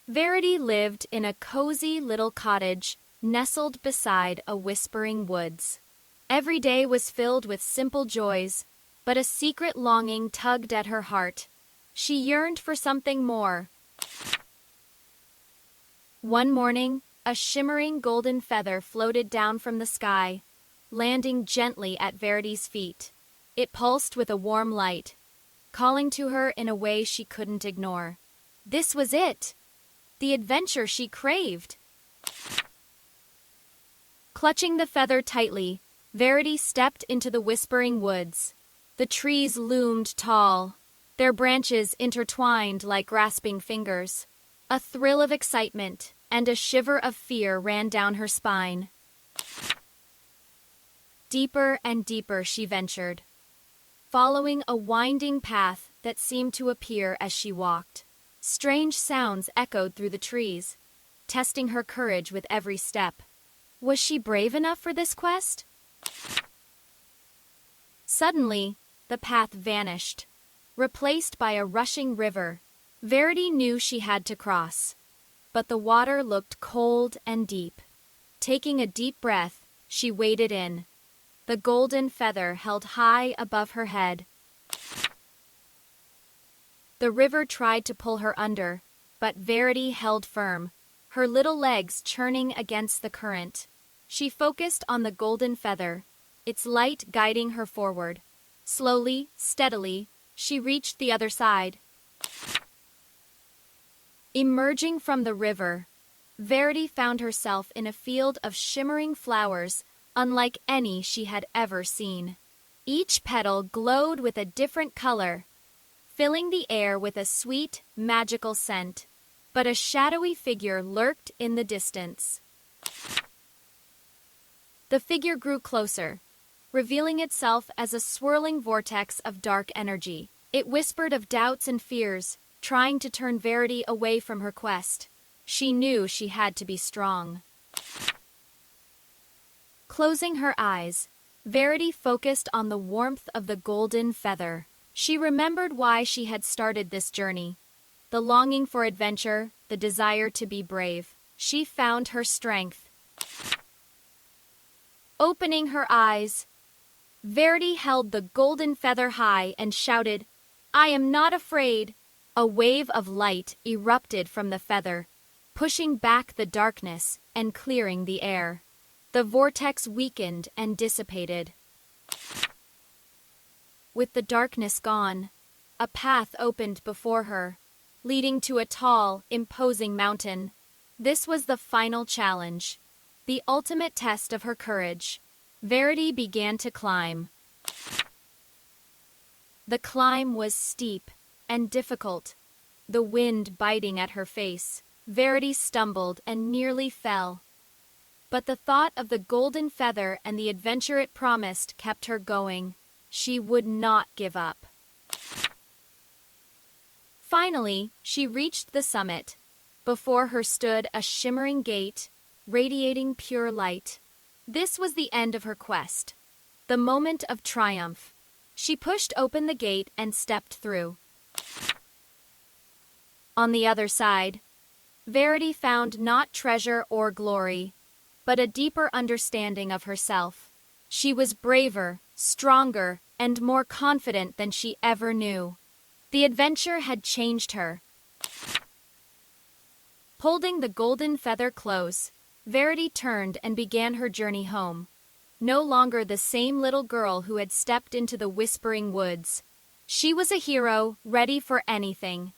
Verity lived in a cozy little cottage nestled beside a whispering woods. Every day was filled with simple joys, but a secret longing tugged at her heart. She yearned for something more. One morning, a shimmering golden feather floated down from the sky, landing gently at Verity's feet. It pulsed with a warm light, calling to her in a way she couldn't ignore. This was it, the adventure she craved. Clutching the feather tightly, Verity stepped into the whispering woods. The trees loomed tall, their branches intertwined like grasping fingers. A thrill of excitement and a shiver of fear ran down her spine. Deeper and deeper she ventured, following a winding path that seemed to appear as she walked. Strange sounds echoed through the trees, testing her courage with every step. Was she brave enough for this quest? Suddenly, the path vanished, replaced by a rushing river. Verity knew she had to cross, but the water looked cold and deep. Taking a deep breath, she waded in, the golden feather held high above her head. The river tried to pull her under, but Verity held firm, her little legs churning against the current. She focused on the golden feather, its light guiding her forward. Slowly, steadily, she reached the other side. Emerging from the river, Verity found herself in a field of shimmering flowers unlike any she had ever seen. Each petal glowed with a different color, filling the air with a sweet, magical scent. But a shadowy figure lurked in the distance. The figure grew closer, revealing itself as a swirling vortex of dark energy. It whispered of doubts and fears, trying to turn Verity away from her quest. She knew she had to be strong. Closing her eyes, Verity focused on the warmth of the golden feather. She remembered why she had started this journey. The longing for adventure, the desire to be brave. She found her strength. Opening her eyes, Verity held the golden feather high and shouted, "I am not afraid!" A wave of light erupted from the feather, pushing back the darkness and clearing the air. The vortex weakened and dissipated. With the darkness gone, a path opened before her, leading to a tall, imposing mountain. This was the final challenge, the ultimate test of her courage. Verity began to climb. The climb was steep and difficult, the wind biting at her face. Verity stumbled and nearly fell. But the thought of the golden feather and the adventure it promised kept her going. She would not give up. Finally, she reached the summit. Before her stood a shimmering gate, radiating pure light. This was the end of her quest, the moment of triumph. She pushed open the gate and stepped through. On the other side, Verity found not treasure or glory, but a deeper understanding of herself. She was braver, stronger, and more confident than she ever knew. The adventure had changed her. Holding the golden feather close, Verity turned and began her journey home. No longer the same little girl who had stepped into the whispering woods. She was a hero, ready for anything.